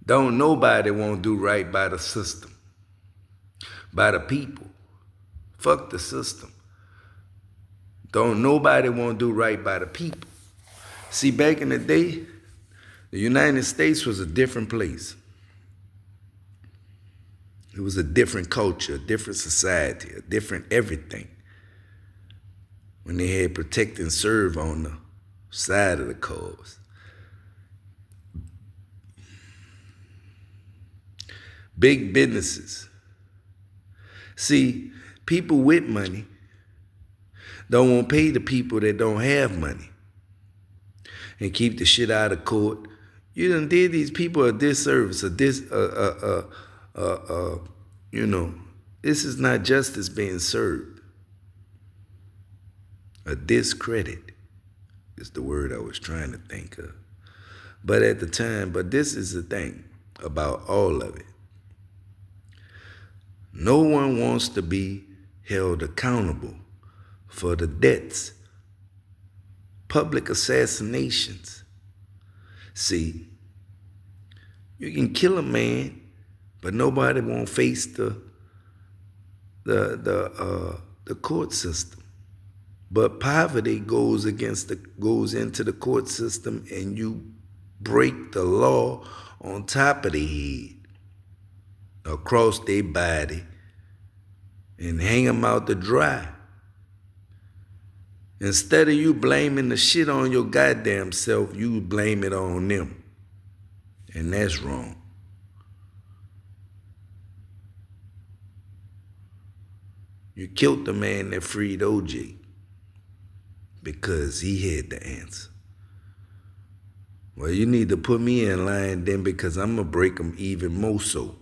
Don't nobody want to do right by the system, by the people. Fuck the system. Don't nobody want to do right by the people. See, back in the day, the United States was a different place. It was a different culture, a different society, a different everything. When they had protect and serve on the side of the cause. Big businesses. See, people with money don't want to pay the people that don't have money and keep the shit out of court. You done did these people a disservice, you know, this is not justice being served. A discredit is the word I was trying to think of. But at the time, but this is the thing about all of it. No one wants to be held accountable for the deaths, public assassinations. See, you can kill a man, but nobody won't face the court system. But poverty goes into the court system, and you break the law on top of their head, across their body, and hang them out to dry. Instead of you blaming the shit on your goddamn self, you blame it on them. And that's wrong. You killed the man that freed OJ because he had the answer. Well, you need to put me in line then, because I'm going to break them even more so.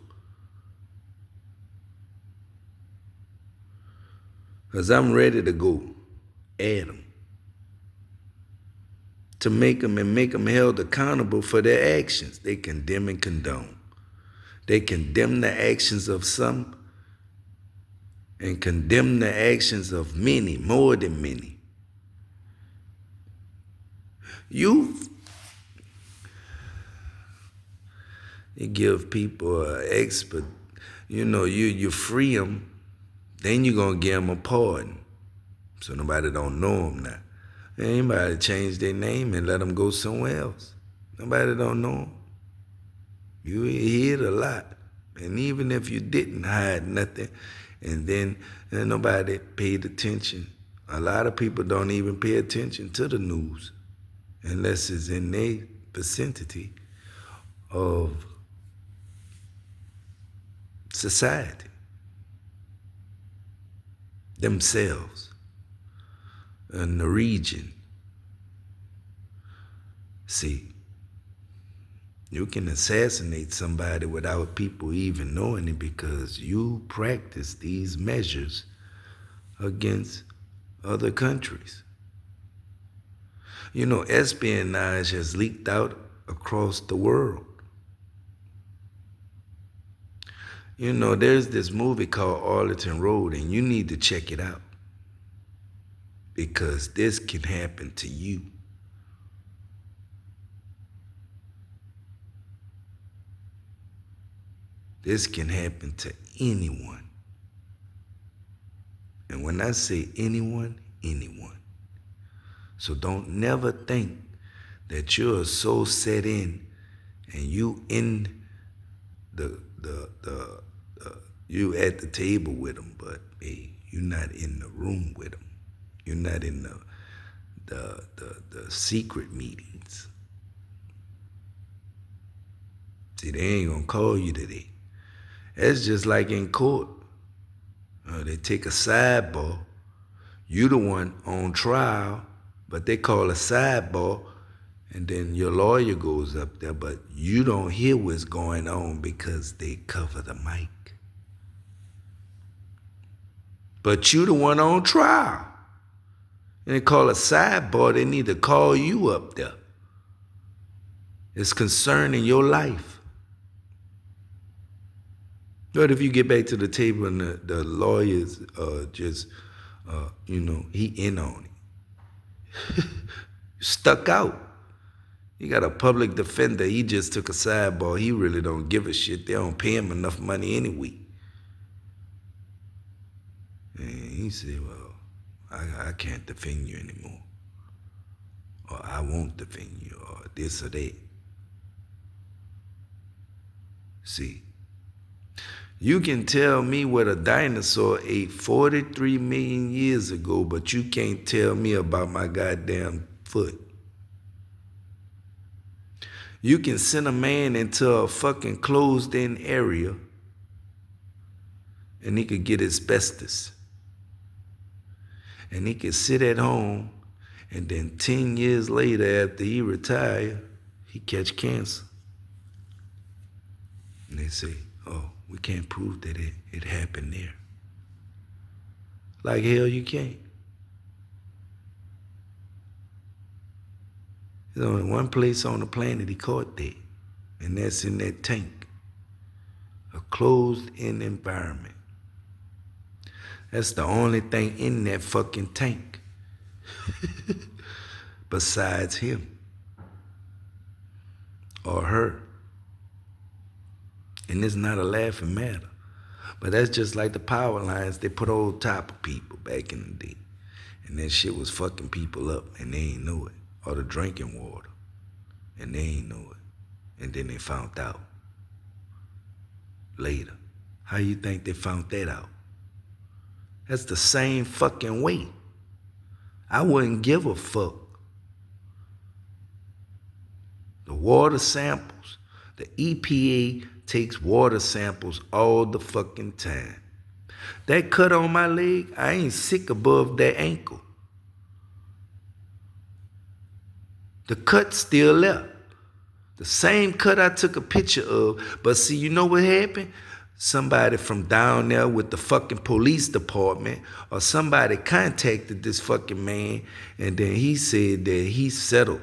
Because I'm ready to go at them. To make them held accountable for their actions. They condemn and condone. They condemn the actions of some and condemn the actions of many, more than many. You give people an expert, you free them, then you're going to give them a pardon. So nobody don't know them now. Anybody change their name and let them go somewhere else. Nobody don't know them. You hear it a lot. And even if you didn't hide nothing, and then nobody paid attention, a lot of people don't even pay attention to the news unless it's in their vicinity of society, themselves, and the region. See, you can assassinate somebody without people even knowing it, because you practice these measures against other countries. Espionage has leaked out across the world. There's this movie called Arlington Road, and you need to check it out, because this can happen to you. This can happen to anyone. And when I say anyone, anyone. So don't never think that you're so set in and you in you at the table with them, but hey, you're not in the room with them. You're not in the secret meetings. See, they ain't gonna call you today. That's just like in court. They take a sidebar. You the one on trial, but they call a sidebar, and then your lawyer goes up there, but you don't hear what's going on because they cover the mic. But you the one on trial. And they call a sidebar, they need to call you up there. It's concerning your life. But if you get back to the table and the lawyers he in on it. Stuck out. He got a public defender. He just took a sidebar. He really don't give a shit. They don't pay him enough money anyway. And he said, well, I can't defend you anymore. Or I won't defend you, or this or that. See, you can tell me what a dinosaur ate 43 million years ago, but you can't tell me about my goddamn foot. You can send a man into a fucking closed-in area and he could get asbestos. And he could sit at home and then 10 years later after he retire, he catch cancer. And they say, oh, we can't prove that it happened there. Like hell you can't. There's only one place on the planet he caught that, and that's in that tank. A closed-in environment. That's the only thing in that fucking tank. Besides him. Or her. And it's not a laughing matter. But that's just like the power lines they put on top of people back in the day. And that shit was fucking people up and they ain't know it. Or the drinking water. And they ain't know it. And then they found out. Later. How you think they found that out? That's the same fucking way. I wouldn't give a fuck. The water samples, the EPA takes water samples all the fucking time. That cut on my leg, I ain't sick above that ankle. The cut's still left. The same cut I took a picture of, but see, you know what happened? Somebody from down there with the fucking police department or somebody contacted this fucking man and then he said that he settled.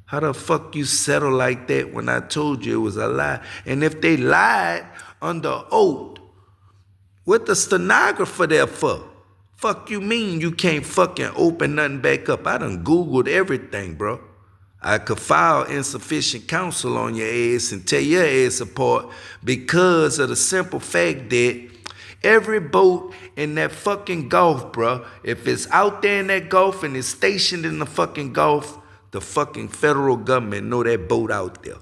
How the fuck you settle like that when I told you it was a lie? And if they lied under oath, what the stenographer there for? Fuck you mean you can't fucking open nothing back up? I done Googled everything, bro. I could file insufficient counsel on your ass and tear your ass apart because of the simple fact that every boat in that fucking Gulf, bro, if it's out there in that Gulf and it's stationed in the fucking Gulf, the fucking federal government know that boat out there.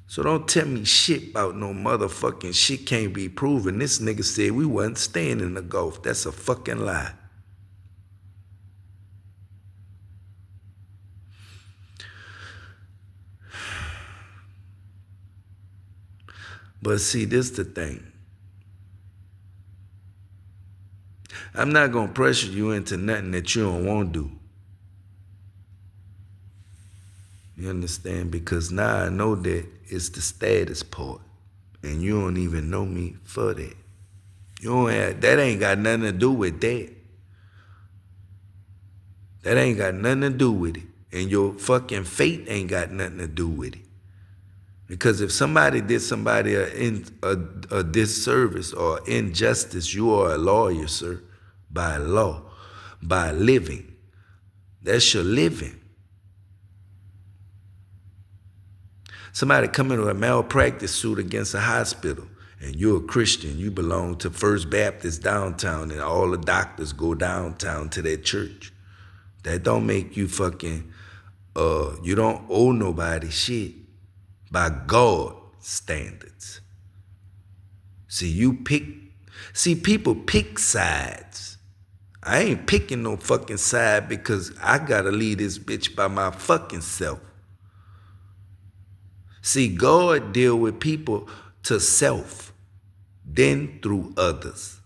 So don't tell me shit about no motherfucking shit can't be proven. This nigga said we wasn't staying in the Gulf. That's a fucking lie. But see, this the thing. I'm not going to pressure you into nothing that you don't want to do. You understand? Because now I know that it's the status part. And you don't even know me for that. You don't have, that ain't got nothing to do with that. That ain't got nothing to do with it. And your fucking fate ain't got nothing to do with it. Because if somebody did somebody a disservice or injustice, you are a lawyer, sir, by law, by living. That's your living. Somebody come into a malpractice suit against a hospital, and you're a Christian, you belong to First Baptist downtown, and all the doctors go downtown to that church. That don't make you fucking, you don't owe nobody shit. By God standards. See, people pick sides. I ain't picking no fucking side because I gotta leave this bitch by my fucking self. See, God deal with people to self, then through others.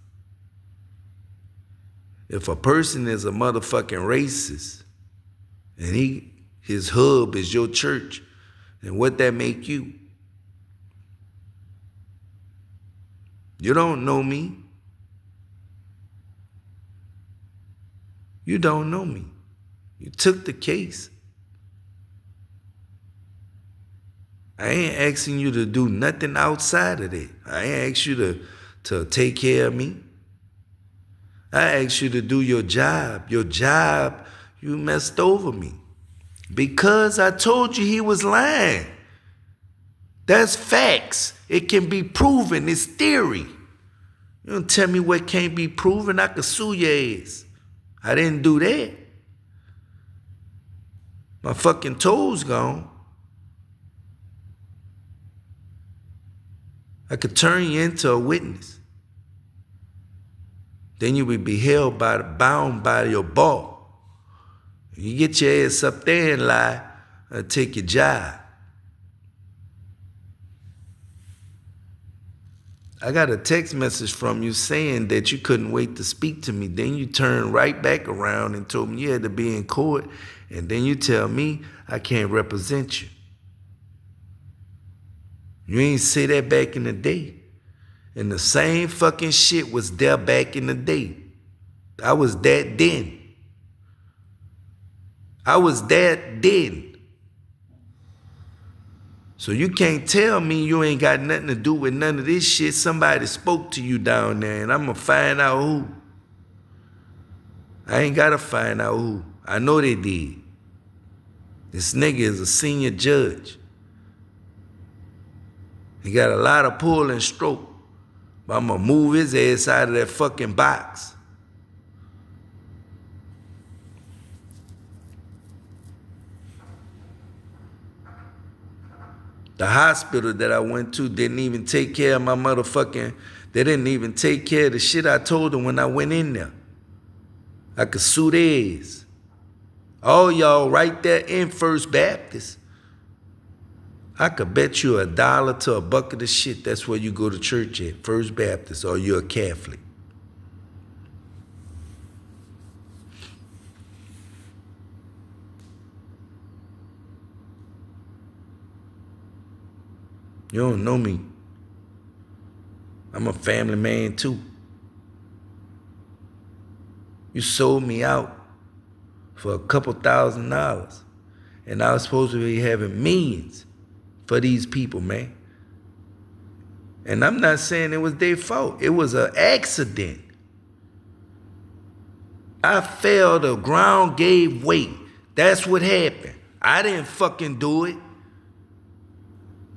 If a person is a motherfucking racist and his hub is your church, then what that make you? You don't know me. You don't know me. You took the case. I ain't asking you to do nothing outside of that. I ain't asked you to take care of me. I asked you to do your job. Your job, you messed over me. Because I told you he was lying. That's facts. It can be proven. It's theory. You don't tell me what can't be proven. I could sue your ass. I didn't do that. My fucking toes gone. I could turn you into a witness. Then you would be bound by your ball. You get your ass up there and lie, I'll take your job. I got a text message from you saying that you couldn't wait to speak to me. Then you turned right back around and told me you had to be in court. And then you tell me I can't represent you. You ain't say that back in the day. And the same fucking shit was there back in the day. I was that then. I was that then. So you can't tell me you ain't got nothing to do with none of this shit. Somebody spoke to you down there and I'm gonna find out who. I ain't gotta find out who. I know they did. This nigga is a senior judge. He got a lot of pull and stroke. But I'm gonna move his ass out of that fucking box. The hospital that I went to didn't even take care of my motherfucking, they didn't even take care of the shit I told them when I went in there. I could sue their ass. All y'all right there in First Baptist. I could bet you $1 to a bucket of shit that's where you go to church at, First Baptist, or you're a Catholic. You don't know me. I'm a family man too. You sold me out for a couple $1,000. And I was supposed to be having millions for these people, man. And I'm not saying it was their fault. It was an accident. I fell, the ground gave way. That's what happened. I didn't fucking do it.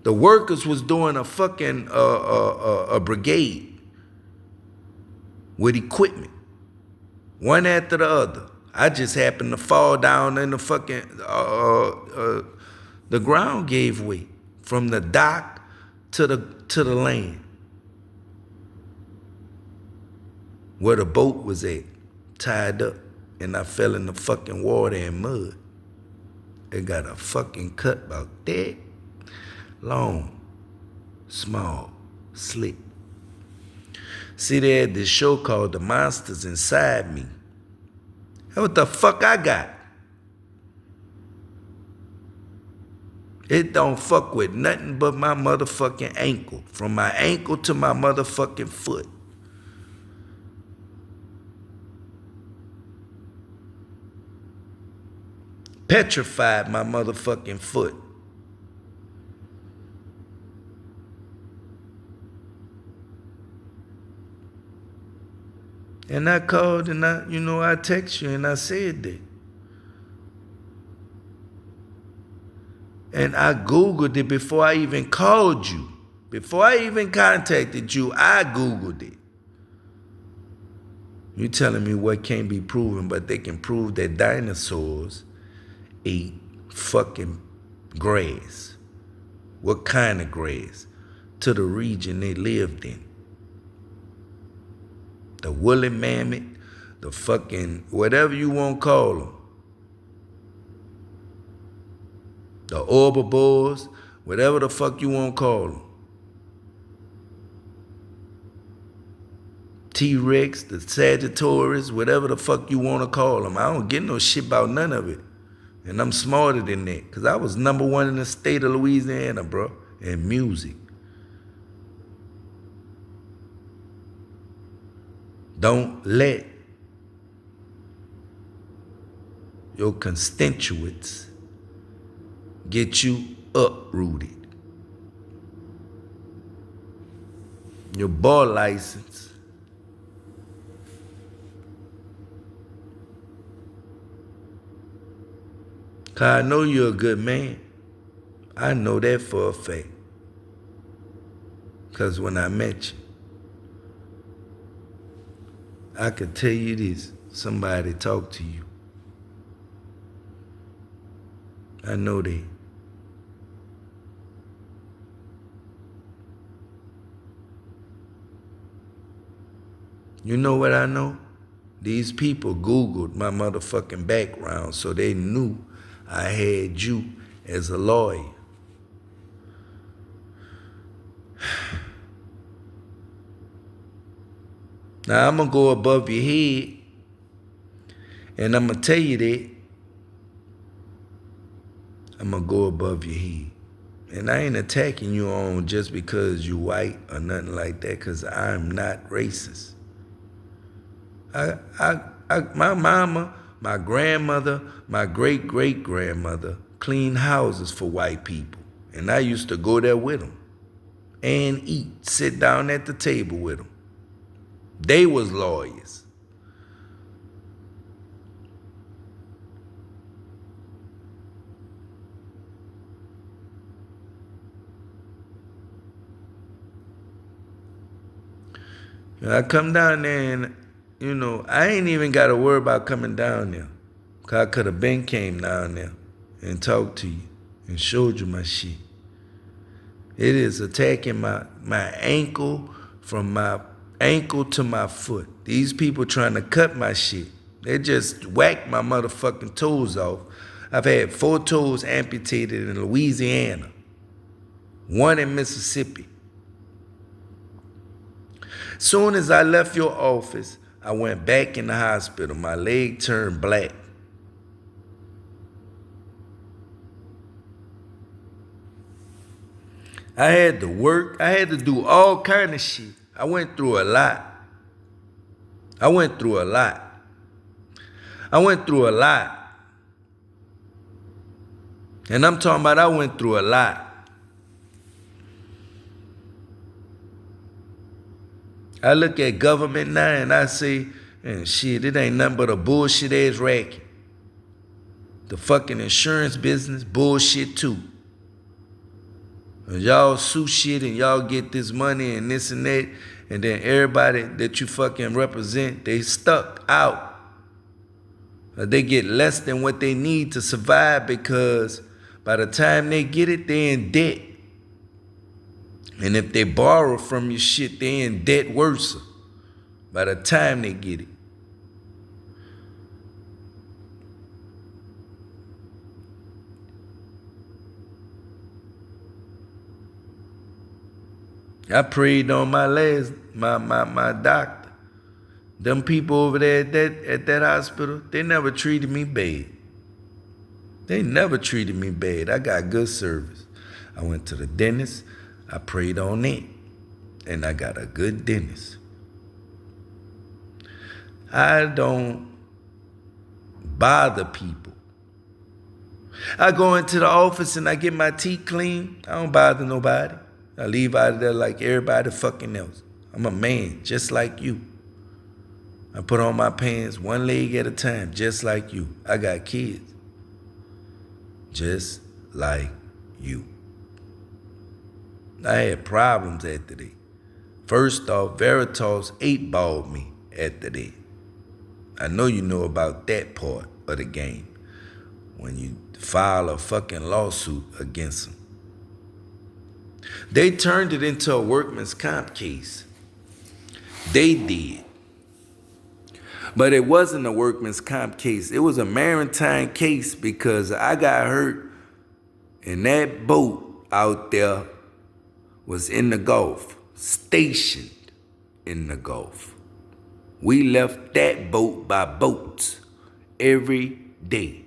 The workers was doing a fucking a brigade with equipment, one after the other. I just happened to fall down in the fucking the ground gave way from the dock to the land where the boat was at, tied up, and I fell in the fucking water and mud. It got a fucking cut about that. Long, small, slick. See, they had this show called The Monsters Inside Me. What the fuck I got? It don't fuck with nothing but my motherfucking ankle. From my ankle to my motherfucking foot. Petrified my motherfucking foot. And I called and I text you and I said that. And I Googled it before I even called you. Before I even contacted you, I Googled it. You telling me what can't be proven, but they can prove that dinosaurs ate fucking grass. What kind of grass? To the region they lived in. The woolly mammoth, the fucking, whatever you want to call them. The herbivores, whatever the fuck you want to call them. T-Rex, the Sagittarius, whatever the fuck you want to call them. I don't get no shit about none of it. And I'm smarter than that, because I was #1 in the state of Louisiana, bro, in music. Don't let your constituents get you uprooted. Your bar license 'Cause I know you're a good man. I know that for a fact. 'Cause when I met you, I could tell you this. Somebody talked to you. I know that. You know what I know? These people Googled my motherfucking background, so they knew I had you as a lawyer. Now I'm gonna go above your head, and I'm gonna tell you that. I'm gonna go above your head. And I ain't attacking you on just because you white or nothing like that, because I'm not racist. My mama, my grandmother, my great-great-grandmother cleaned houses for white people. And I used to go there with them and eat, sit down at the table with them. They was lawyers. I come down there and, I ain't even got to worry about coming down there. 'Cause I could have been came down there and talked to you and showed you my shit. It is attacking my ankle from my ankle to my foot. These people trying to cut my shit. They just whacked my motherfucking toes off. I've had 4 toes amputated in Louisiana, 1 in Mississippi. Soon as I left your office, I went back in the hospital. My leg turned black. I had to work. I had to do all kind of shit. I went through a lot. I went through a lot. And I'm talking about I went through a lot. I look at government now and I say, man, shit, it ain't nothing but a bullshit ass racket. The fucking insurance business, bullshit too. And y'all sue shit and y'all get this money and this and that, and then everybody that you fucking represent, they stuck out. They get less than what they need to survive because by the time they get it, they in debt. And if they borrow from your shit, they in debt worse by the time they get it. I prayed on my doctor. Them people over there at that hospital, they never treated me bad. They never treated me bad. I got good service. I went to the dentist. I prayed on it. And I got a good dentist. I don't bother people. I go into the office and I get my teeth clean. I don't bother nobody. I leave out of there like everybody fucking else. I'm a man, just like you. I put on my pants 1 leg at a time, just like you. I got kids, just like you. I had problems after that. First off, Veritas 8-balled me after that. I know you know about that part of the game. When you file a fucking lawsuit against them. They turned it into a workman's comp case. They did. But it wasn't a workman's comp case. It was a maritime case because I got hurt and that boat out there was in the Gulf, stationed in the Gulf. We left that boat by boats every day.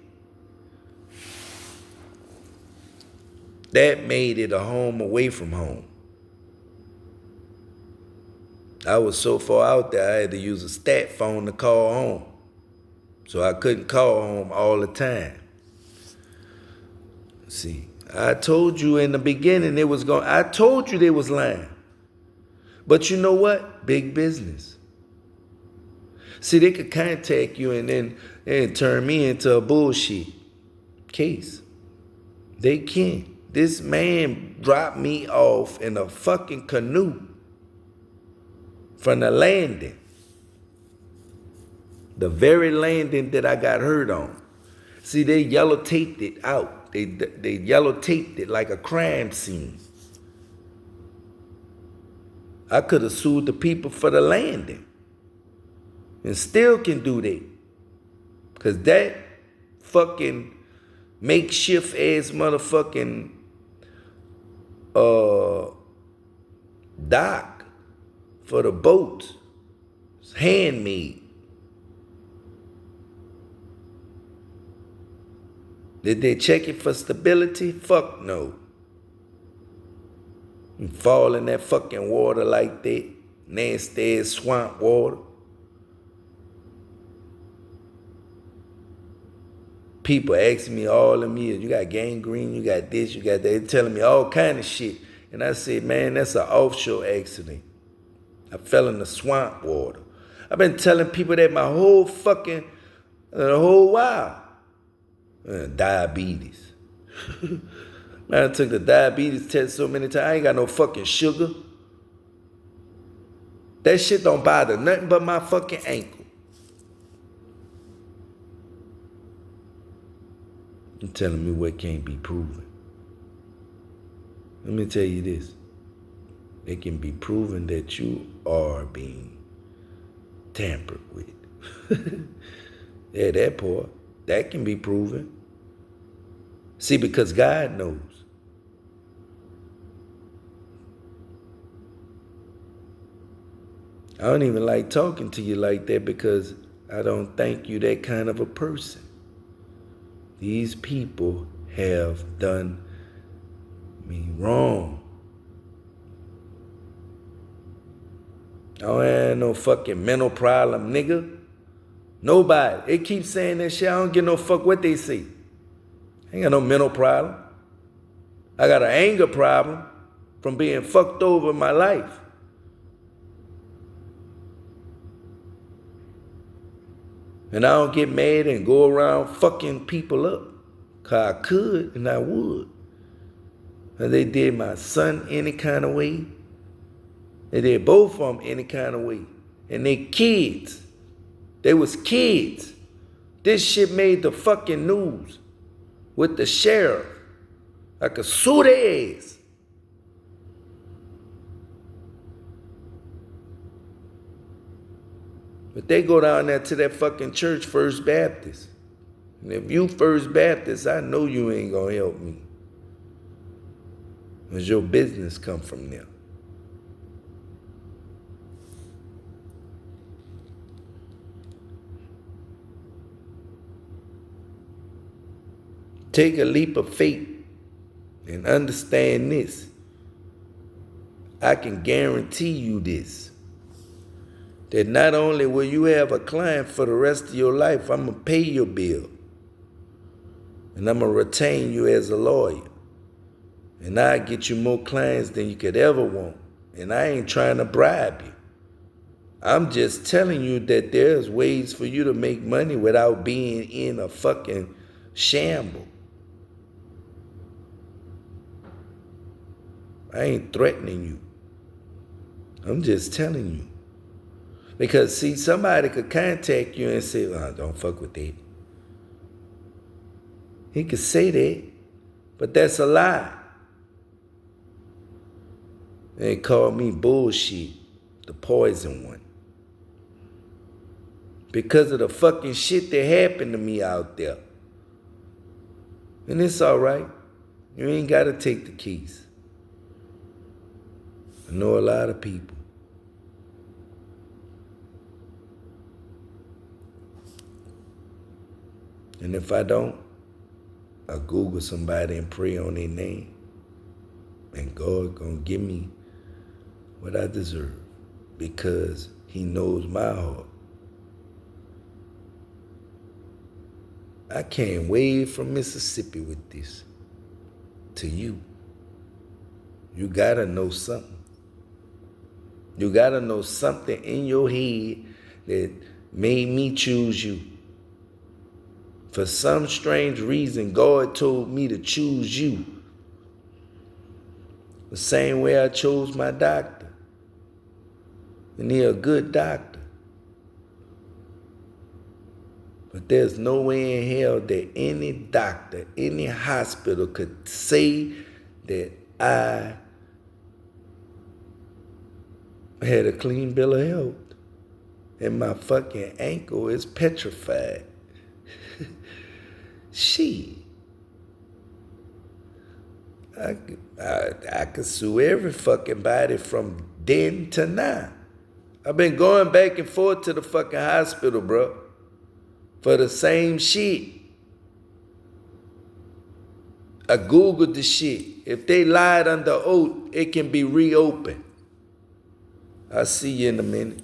That made it a home away from home. I was so far out there, I had to use a stat phone to call home. So I couldn't call home all the time. See, I told you in the beginning I told you they was lying. But you know what? Big business. See, they could contact you and then turn me into a bullshit case. They can. This man dropped me off in a fucking canoe from the landing. The very landing that I got hurt on. See, they yellow taped it out. They yellow taped it like a crime scene. I could have sued the people for the landing. And still can do that. Because that fucking makeshift ass motherfucking dock for the boats is handmade. Did they check it for stability? Fuck no. You fall in that fucking water like that. Nasty ass swamp water. People asking me all them years, you got gangrene, you got this, you got that. They're telling me all kind of shit. And I said, man, that's an offshore accident. I fell in the swamp water. I've been telling people that my whole fucking, the whole while. Diabetes. Man, I took the diabetes test so many times. I ain't got no fucking sugar. That shit don't bother nothing but my fucking ankle. You're telling me what can't be proven. Let me tell you this. It can be proven that you are being tampered with. Yeah, that part. That can be proven. See, because God knows. I don't even like talking to you like that because I don't think you that kind of a person. These people have done me wrong. I don't have no fucking mental problem, nigga. Nobody. They keep saying that shit. I don't give no fuck what they say. I ain't got no mental problem. I got an anger problem from being fucked over in my life. And I don't get mad and go around fucking people up. Cause I could and I would. And they did my son any kind of way. They did both of them any kind of way. And they kids. They was kids. This shit made the fucking news with the sheriff. I could sue their ass. But they go down there to that fucking church, First Baptist. And if you First Baptist, I know you ain't gonna help me. Because your business come from there. Take a leap of faith and understand this. I can guarantee you this. That not only will you have a client for the rest of your life, I'm going to pay your bill. And I'm going to retain you as a lawyer. And I get you more clients than you could ever want. And I ain't trying to bribe you. I'm just telling you that there's ways for you to make money without being in a fucking shamble. I ain't threatening you. I'm just telling you. Because, see, somebody could contact you and say, oh, don't fuck with that. He could say that, but that's a lie. They call me bullshit, the poison one. Because of the fucking shit that happened to me out there. And it's all right. You ain't got to take the keys. I know a lot of people. And if I don't, I Google somebody and pray on their name. And God gonna give me what I deserve because he knows my heart. I came way from Mississippi with this to you. You gotta know something. You gotta know something in your head that made me choose you For some strange reason, God told me to choose you. The same way I chose my doctor. And he's a good doctor. But there's no way in hell that any doctor, any hospital could say that I had a clean bill of health. And my fucking ankle is petrified. Shit. I could sue every fucking body from then to now. I've been going back and forth to the fucking hospital, bro, for the same shit. I Googled the shit. If they lied under oath, it can be reopened. I'll see you in a minute.